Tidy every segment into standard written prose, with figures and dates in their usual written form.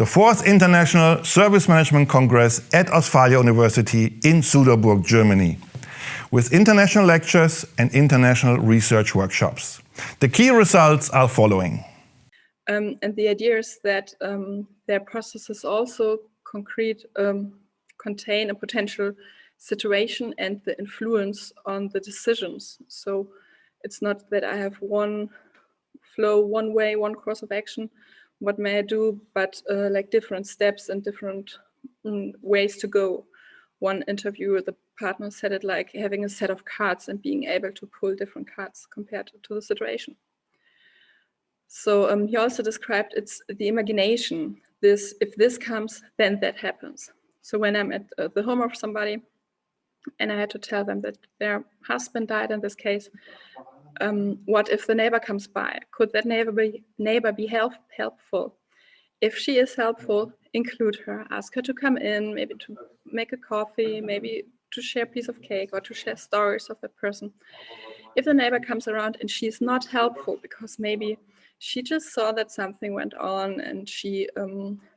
the 4th International Service Management Congress at Ostfalia University in Suderburg, Germany, with international lectures and international research workshops. The key results are following. And the idea is that their processes also contain a potential situation and the influence on the decisions. So it's not that I have one flow, one way, one course of action, what may I do, but like different steps and different ways to go. One interviewer, the partner said it like having a set of cards and being able to pull different cards compared to the situation. So he also described it's the imagination. If this comes, then that happens. So when I'm at the home of somebody and I had to tell them that their husband died in this case, what if the neighbor comes by? Could that neighbor be helpful? If she is helpful, include her, ask her to come in, maybe to make a coffee, maybe to share a piece of cake or to share stories of that person. If the neighbor comes around and she's not helpful because maybe she just saw that something went on and she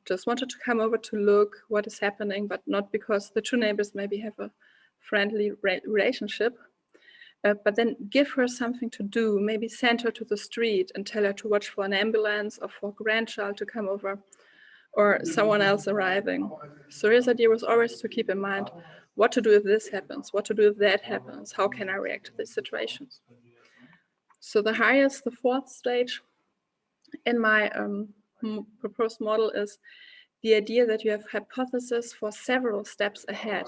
just wanted to come over to look what is happening, but not because the two neighbors maybe have a friendly relationship, but then give her something to do, maybe send her to the street and tell her to watch for an ambulance or for a grandchild to come over or someone else arriving. So his idea was always to keep in mind what to do if this happens, what to do if that happens, how can I react to these situations. So the highest, the 4th stage in my proposed model is the idea that you have hypotheses for several steps ahead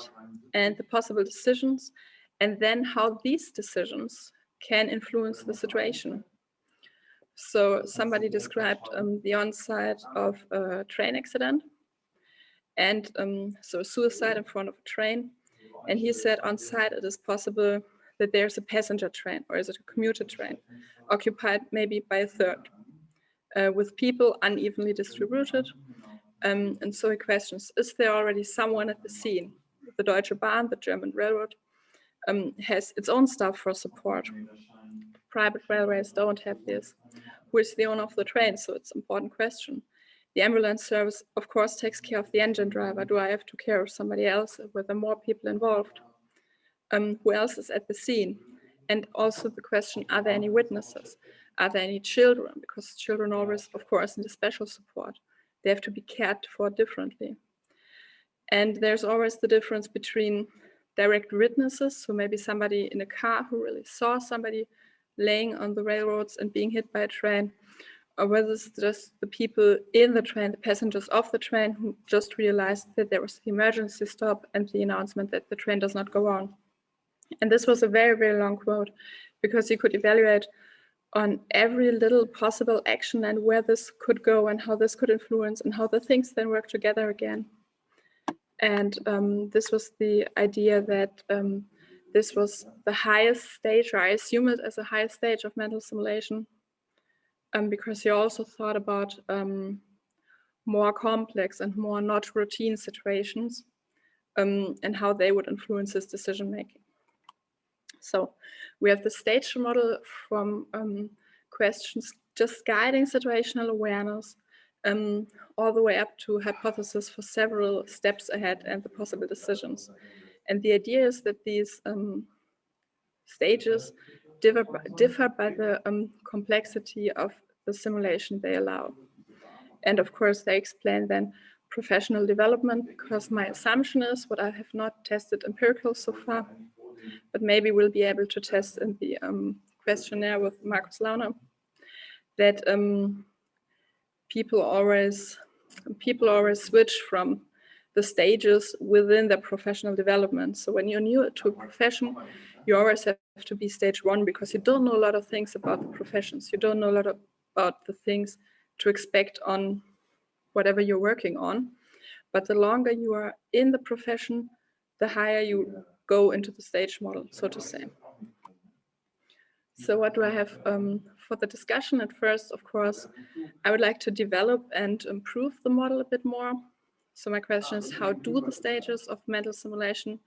and the possible decisions, and then how these decisions can influence the situation. So somebody described the onset of a train accident and so suicide in front of a train. And he said on site it is possible that there's a passenger train or is it a commuter train occupied maybe by a third with people unevenly distributed. And so he questions, is there already someone at the scene? The Deutsche Bahn, the German railroad, has its own staff for support. Private railways don't have this. Who is the owner of the train? So it's an important question. The ambulance service, of course, takes care of the engine driver. Do I have to care of somebody else? Were there more people involved? Who else is at the scene? And also the question, are there any witnesses? Are there any children? Because children always, of course, need special support. They have to be cared for differently. And there's always the difference between direct witnesses, so maybe somebody in a car who really saw somebody laying on the railroads and being hit by a train, or whether it's just the people in the train, the passengers of the train who just realized that there was the emergency stop and the announcement that the train does not go on. And this was a very, very long quote because you could evaluate on every little possible action and where this could go and how this could influence and how the things then work together again. And this was the idea that this was the highest stage, or I assume it as a highest stage of mental simulation, because he also thought about more complex and more not routine situations and how they would influence his decision making. So we have the stage model from questions just guiding situational awareness all the way up to hypothesis for several steps ahead and the possible decisions. And the idea is that these stages differ by the complexity of the simulation they allow. And of course, they explain then professional development, because my assumption is, what I have not tested empirical so far, but maybe we'll be able to test in the questionnaire with Markus Launer, that people always switch from the stages within their professional development. So when you're new to a profession, you always have to be stage 1 because you don't know a lot of things about the professions. You don't know a lot about the things to expect on whatever you're working on. But the longer you are in the profession, the higher you go into the stage model, so to say. So what do I have for the discussion? At first, of course, I would like to develop and improve the model a bit more. So my question is, how do the stages of mental simulation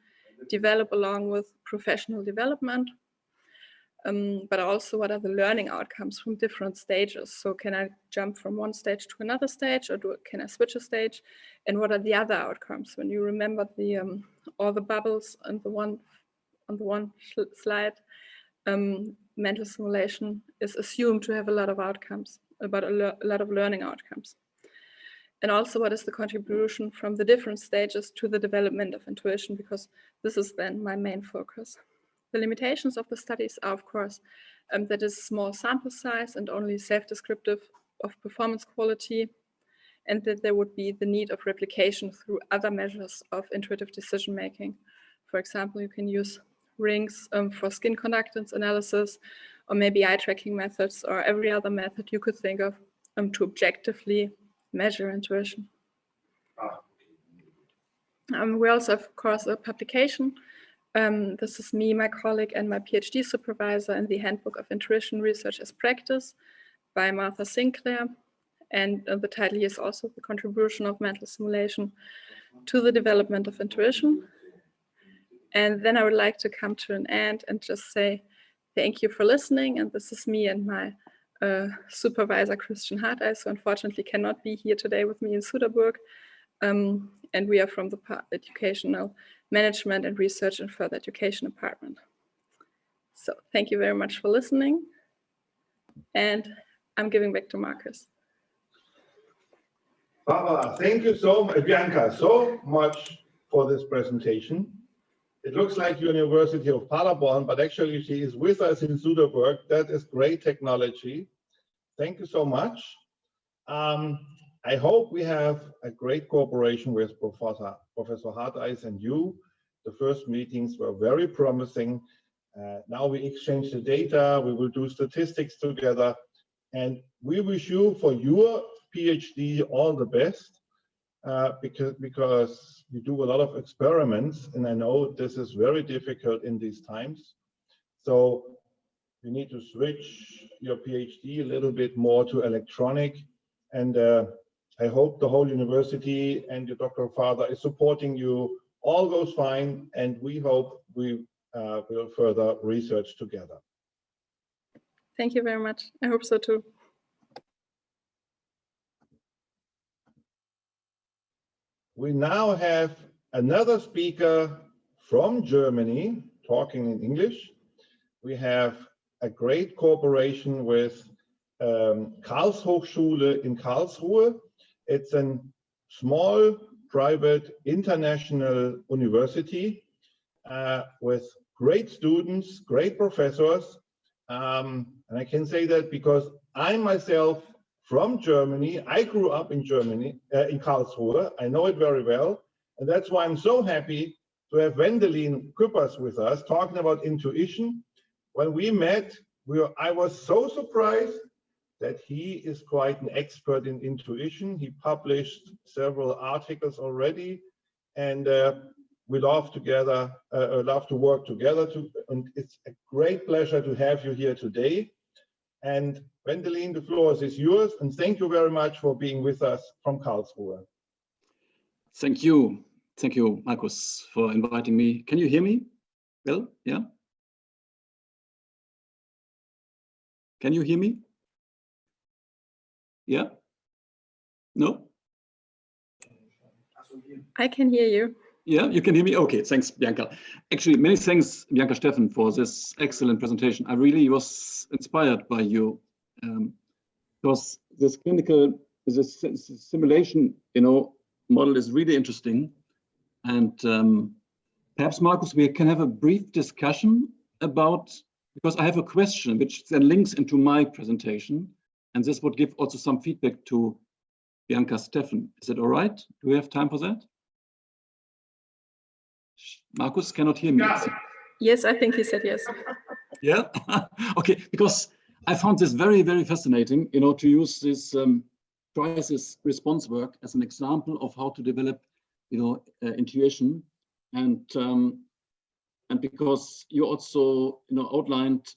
develop along with professional development? but also what are the learning outcomes from different stages. So can I jump from one stage to another stage, or can I switch a stage? And what are the other outcomes? When you remember the all the bubbles and on the one slide, mental simulation is assumed to have a lot of outcomes, about a lot of learning outcomes. And also, what is the contribution from the different stages to the development of intuition? Because this is then my main focus. The limitations of the studies are, of course, that is small sample size and only self-descriptive of performance quality, and that there would be the need of replication through other measures of intuitive decision-making. For example, you can use rings for skin conductance analysis, or maybe eye tracking methods, or every other method you could think of to objectively measure intuition. We also have, of course, a publication. This is me, my colleague, and my PhD supervisor in the Handbook of Intuition Research as Practice by Martha Sinclair. And the title here is also the contribution of mental simulation to the development of intuition. And then I would like to come to an end and just say thank you for listening. And this is me and my supervisor, Christian Harteis, who unfortunately cannot be here today with me in Suderburg. And we are from the Educational Management and Research and Further Education Department. So thank you very much for listening. And I'm giving back to Marcus. Barbara, thank you so much, Bianca, so much for this presentation. It looks like University of Paderborn, but actually she is with us in Suderburg. That is great technology. Thank you so much. I hope we have a great cooperation with Professor Harteis and you. The first meetings were very promising. Now we exchange the data, we will do statistics together, and we wish you for your PhD all the best, because you do a lot of experiments, and I know this is very difficult in these times. So you need to switch your PhD a little bit more to electronic, and I hope the whole university and your doctoral father is supporting you. All goes fine, and we hope we will further research together. Thank you very much. I hope so too. We now have another speaker from Germany talking in English. We have a great cooperation with Karlshochschule in Karlsruhe. It's a small private international university with great students, great professors. And I can say that because I myself from Germany, I grew up in Germany, in Karlsruhe. I know it very well. And that's why I'm so happy to have Wendelin Küpers with us talking about intuition. When we met, I was so surprised that he is quite an expert in intuition. He published several articles already, and we love to work together. And it's a great pleasure to have you here today. And Wendelin, the floor is yours, and thank you very much for being with us from Karlsruhe. Thank you, Marcus, for inviting me. Can you hear me? Well, yeah. Can you hear me? Yeah? No? I can hear you. Yeah, you can hear me? Okay, thanks, Bianca. Actually, many thanks, Bianca Steffen, for this excellent presentation. I really was inspired by you, because this simulation, model is really interesting. And perhaps, Marcus, we can have a brief discussion about, because I have a question which then links into my presentation, and this would give also some feedback to Bianca Steffen. Is it all right? Do we have time for that? Marcus cannot hear me. Yeah. Yes, I think he said yes. Yeah. Okay, because I found this very, very fascinating, to use this crisis response work as an example of how to develop, intuition, and because you also, outlined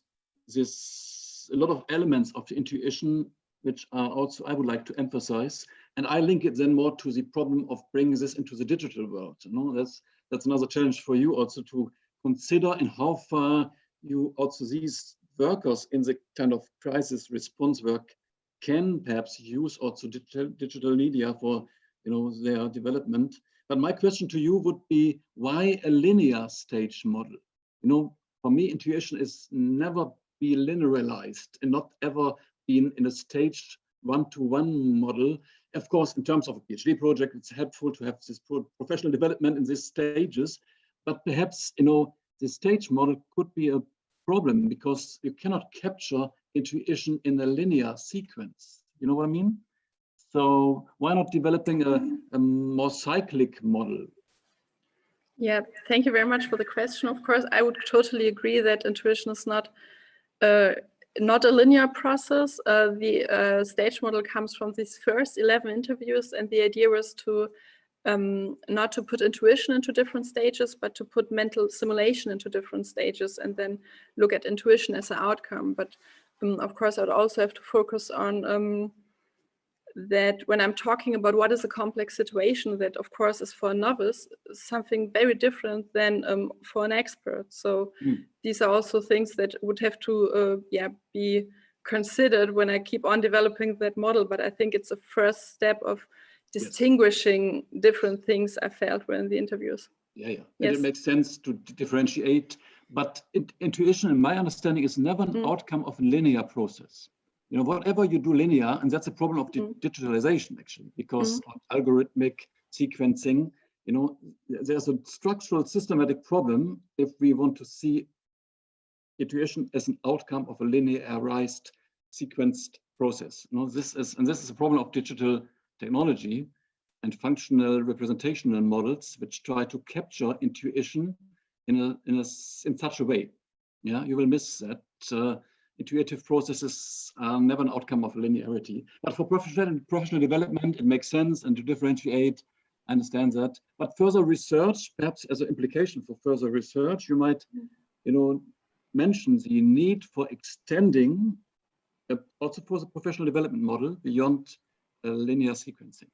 a lot of elements of the intuition, which are also I would like to emphasize, and I link it then more to the problem of bringing this into the digital world. That's another challenge for you also to consider, and how far you also workers in the kind of crisis response work can perhaps use also digital media for their development. But my question to you would be, why a linear stage model? For me, intuition is never be linearized and not ever been in a staged one-to-one model. Of course, in terms of a PhD project, it's helpful to have this professional development in these stages, but perhaps, the stage model could be a problem because you cannot capture intuition in a linear sequence. You know what I mean? So why not developing a more cyclic model? Yeah, thank you very much for the question. Of course, I would totally agree that intuition is not a linear process. The stage model comes from these first 11 interviews, and the idea was to not to put intuition into different stages, but to put mental simulation into different stages and then look at intuition as an outcome. But of course, I would also have to focus on that when I'm talking about what is a complex situation, that of course is for a novice something very different than for an expert. So these are also things that would have to be considered when I keep on developing that model. But I think it's a first step of distinguishing different things I felt were in the interviews. Yes. And it makes sense to differentiate, but intuition, in my understanding, is never an outcome of a linear process. Whatever you do linear, and that's a problem of digitalization, actually, because of algorithmic sequencing, there's a structural systematic problem if we want to see intuition as an outcome of a linearized, sequenced process. This is a problem of digital technology and functional representational models, which try to capture intuition in such a way. Yeah, you will miss that. Intuitive processes are never an outcome of linearity. But for professional development, it makes sense, and to differentiate, I understand that. But further research, perhaps as an implication for further research, you might, mention the need for extending also for the professional development model beyond linear sequencing.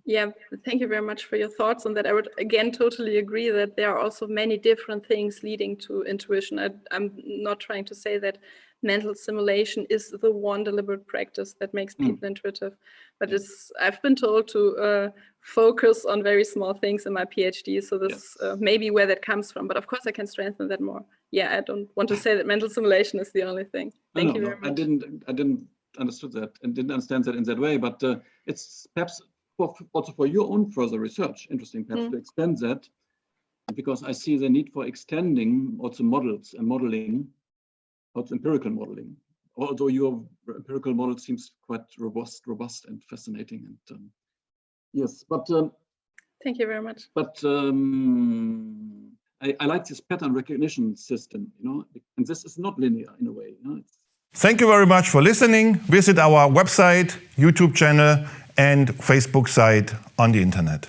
Yeah, thank you very much for your thoughts on that. I would again totally agree that there are also many different things leading to intuition. I'm not trying to say that mental simulation is the one deliberate practice that makes people intuitive, but I've been told to focus on very small things in my PhD, so this may be where that comes from, but of course I can strengthen that more. Yeah, I don't want to say that mental simulation is the only thing. Thank you very much. I didn't understood that and didn't understand that in that way, but it's perhaps also for your own further research, interesting perhaps to expand that, because I see the need for extending also models and modeling, also empirical modeling, although your empirical model seems quite robust and fascinating. And yes, but thank you very much. But I like this pattern recognition system, and this is not linear in a way. Thank you very much for listening. Visit our website, YouTube channel, and Facebook site on the internet.